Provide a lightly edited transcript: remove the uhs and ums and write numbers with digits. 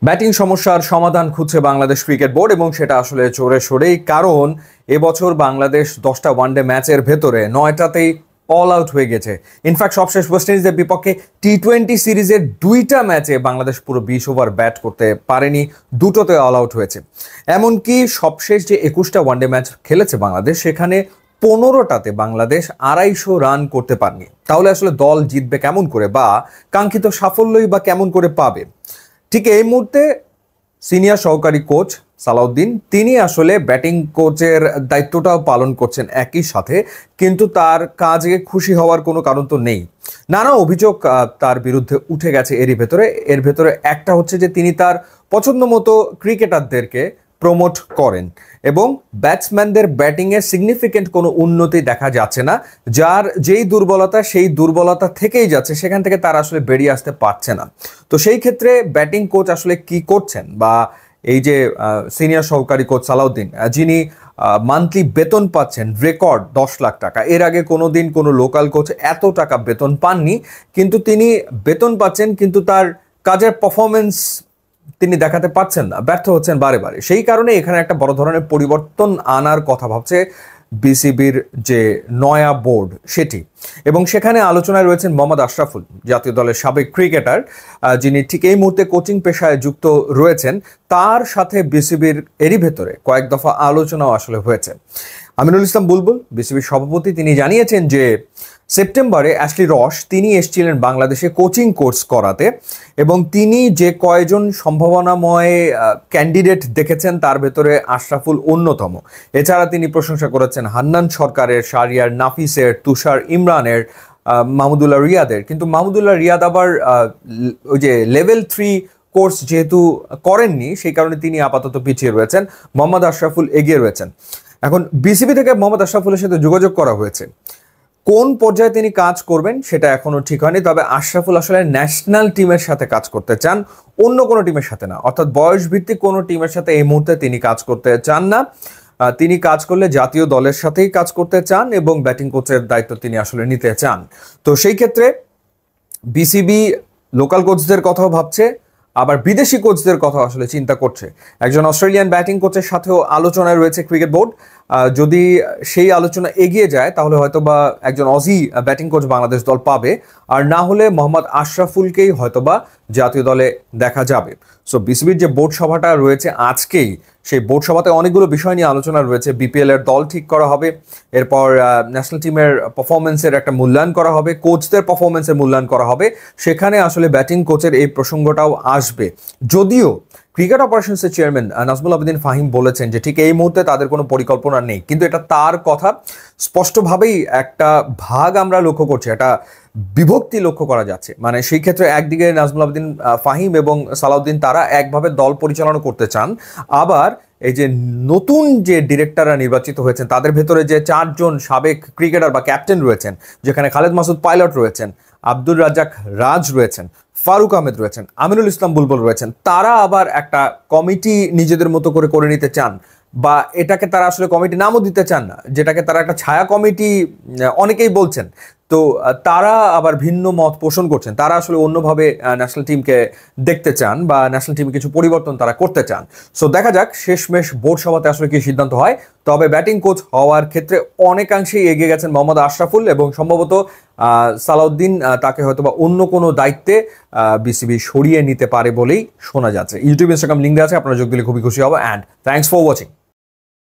Batting সমস্যার সমাধান খুঁজছে বাংলাদেশ ক্রিকেট বোর্ড এবং সেটা আসলে জোরে সোরেই, কারণ এবছর বাংলাদেশ 10টা ওয়ানডে ম্যাচের ভেতরে 9টাতেই অল আউট হয়ে গেছে। ইনফ্যাক্ট সবশেষ ওয়েস্ট ইন্ডিজের বিপক্ষে টি-20 সিরিজের 2টা ম্যাচে বাংলাদেশ পুরো 20 ওভার ব্যাট করতে পারেনি, দুটোতে অল আউট হয়েছে। এমনকি সবশেষ যে 21টা ওয়ানডে ম্যাচ খেলেছে বাংলাদেশ, সেখানে 15টাতে বাংলাদেশ 250 রান করতে পারেনি। তাহলে আসলে দল জিতবে কেমন করে, বা কাঙ্ক্ষিত সাফল্যই বা কেমন করে পাবে? ঠিক এই মুহূর্তে সিনিয়র সহকারী কোচ সালাউদ্দিন, তিনি আসলে ব্যাটিং কোচের দায়িত্বটাও পালন করছেন একই সাথে, কিন্তু তার কাজে খুশি হওয়ার কোনো কারণ তো নেই। নানা অভিযোগ তার বিরুদ্ধে উঠে গেছে এর ভেতরে একটা হচ্ছে যে তিনি তার পছন্দ মতো ক্রিকেটারদেরকে প্রমোট করেন এবং ব্যাটসম্যানদের ব্যাটিংয়ে সিগনিফিকেন্ট কোনো উন্নতি দেখা যাচ্ছে না। যার যেই দুর্বলতা, সেই দুর্বলতা থেকেই যাচ্ছে, সেখান থেকে তারা আসলে বেরিয়ে আসতে পারছে না। তো সেই ক্ষেত্রে ব্যাটিং কোচ আসলে কি করছেন, বা এই যে সিনিয়র সহকারী কোচ সালাউদ্দিন, যিনি মান্থলি বেতন পাচ্ছেন রেকর্ড 10 লাখ টাকা, এর আগে কোনো দিন কোনো লোকাল কোচ এত টাকা বেতন পাননি, কিন্তু তিনি বেতন পাচ্ছেন, কিন্তু তার কাজের পারফরমেন্স তিনি দেখাতে পারছেন না, ব্যর্থ হচ্ছেন বারে বারে। সেই কারণে এখানে একটা বড় ধরনের পরিবর্তন আনার কথা ভাবছে বিসিবির যে নয়া বোর্ড সেটি, এবং সেখানে আলোচনায় রয়েছেন মোহাম্মদ আশরাফুল, জাতীয় দলের সাবেক ক্রিকেটার, যিনি ঠিক এই মুহূর্তে কোচিং পেশায় যুক্ত রয়েছেন। তার সাথে বিসিবির এরই ভেতরে কয়েক দফা আলোচনাও আসলে হয়েছে। আমিনুল ইসলাম বুলবুল, বিসিবির সভাপতি, তিনি জানিয়েছেন যে সেপ্টেম্বরে অ্যাশলি রস তিনি এসেছিলেন বাংলাদেশে কোচিং কোর্স করাতে, এবং তিনি যে কয়জন সম্ভাবনাময় ক্যান্ডিডেট দেখেছেন তার ভেতরে আশরাফুল অন্যতম। এছাড়া তিনি প্রশংসা করেছেন হান্নান সরকারের, শাহরিয়ার নাফিসের, তুষার ইমরানের, মাহমুদুল্লাহ রিয়াদের। কিন্তু মাহমুদুল্লাহ রিয়াদ আবার ওই যে লেভেল 3 কোর্স যেহেতু করেননি, সেই কারণে তিনি আপাতত পিছিয়ে রয়েছেন, মোহাম্মদ আশরাফুল এগিয়ে রয়েছেন। এখন বিসিবি থেকে মোহাম্মদ আশরাফুলের সাথে যোগাযোগ করা হয়েছে, কোন পর্যায়ে তিনি কাজ করবেন সেটা এখনো ঠিক হয়নি। তবে আশরাফুল আসলে ন্যাশনাল টিমের সাথে কাজ করতে চান, অন্য কোনো টিমের সাথে না, অর্থাৎ বয়স ভিত্তিক কোনো টিমের সাথে এই মুহূর্তে তিনি কাজ করতে চান না। তিনি কাজ করলে জাতীয় দলের সাথেই কাজ করতে চান এবং ব্যাটিং কোচের দায়িত্ব তিনি আসলে নিতে চান। তো সেই ক্ষেত্রে বিসিবি লোকাল কোচদের কথাও ভাবছে, আবার বিদেশি কোচদের কথা আসলে চিন্তা করছে। একজন অস্ট্রেলিয়ান ব্যাটিং কোচের সাথেও আলোচনায় রয়েছে ক্রিকেট বোর্ড। যদি সেই আলোচনা এগিয়ে যায় তাহলে হয়তো বা একজন অজি ব্যাটিং কোচ বাংলাদেশ দল পাবে, আর না হলে মোহাম্মদ আশরাফুলকেই হয়তোবা জাতীয় দলে দেখা যাবে। সো বিসিবির যে বোর্ড সভাটা রয়েছে আজকেই, সেই বোর্ড সভাতে অনেকগুলো বিষয় নিয়ে আলোচনা রয়েছে। বিপিএল এর দল ঠিক করা হবে, এরপর ন্যাশনাল টিমের পারফরমেন্সের একটা মূল্যায়ন করা হবে, কোচদের পারফরমেন্সের মূল্যায়ন করা হবে। সেখানে আসলে ব্যাটিং কোচের এই প্রসঙ্গটাও আসবে। যদিও ক্রিকেট অপারেশনসের চেয়ারম্যান নাজমুল আবেদিন ফাহিম বলেছেন যে ঠিক এই মুহূর্তে তাদের কোনো পরিকল্পনা নেই, কিন্তু এটা তার কথা, স্পষ্টভাবেই একটা ভাগ আমরা লক্ষ্য করছি, একটা বিভক্তি লক্ষ্য করা যাচ্ছে। মানে সেই ক্ষেত্রে একদিকে নাজমুল আবেদিন ফাহিম এবং সালাউদ্দিন তারা একভাবে দল পরিচালনা করতে চান, আবার এই যে নতুন যে ডিরেক্টররা নির্বাচিত হয়েছেন তাদের ভেতরে যে 4 জন সাবেক ক্রিকেটার বা ক্যাপ্টেন রয়েছেন, যেখানে খালেদ মাসুদ পাইলট রয়েছেন, আব্দুর রাজ্জাক রাজ রয়েছেন, ফারুক আহমেদ রয়েছেন, আমিনুল ইসলাম বুলবুল রয়েছেন, তারা আবার একটা কমিটি নিজেদের মতো করে নিতে চান, বা এটাকে তারা আসলে কমিটি নামও দিতে চান না, যেটাকে তারা একটা ছায়া কমিটি অনেকেই বলছেন। তো তারা আবার ভিন্ন মত পোষণ করছেন, তারা আসলে অন্যভাবে ন্যাশনাল টিমকে দেখতে চান, বা ন্যাশনাল টিমে কিছু পরিবর্তন তারা করতে চান। সো দেখা যাক শেষমেশ বোর্ড সভাতে আসলে কি সিদ্ধান্ত হয়। তবে ব্যাটিং কোচ হওয়ার ক্ষেত্রে অনেকাংশেই এগিয়ে গেছেন মোহাম্মদ আশরাফুল, এবং সম্ভবত সালাউদ্দিন তাকে হয়তোবা অন্য কোনো দায়িত্বে বিসিবি সরিয়ে নিতে পারে বলেই শোনা যাচ্ছে। ইউটিউব, ইনস্টাগ্রাম লিঙ্ক দেওয়া আছে, আপনারা যোগ দিলে খুবই খুশি হবো। And thanks for watching.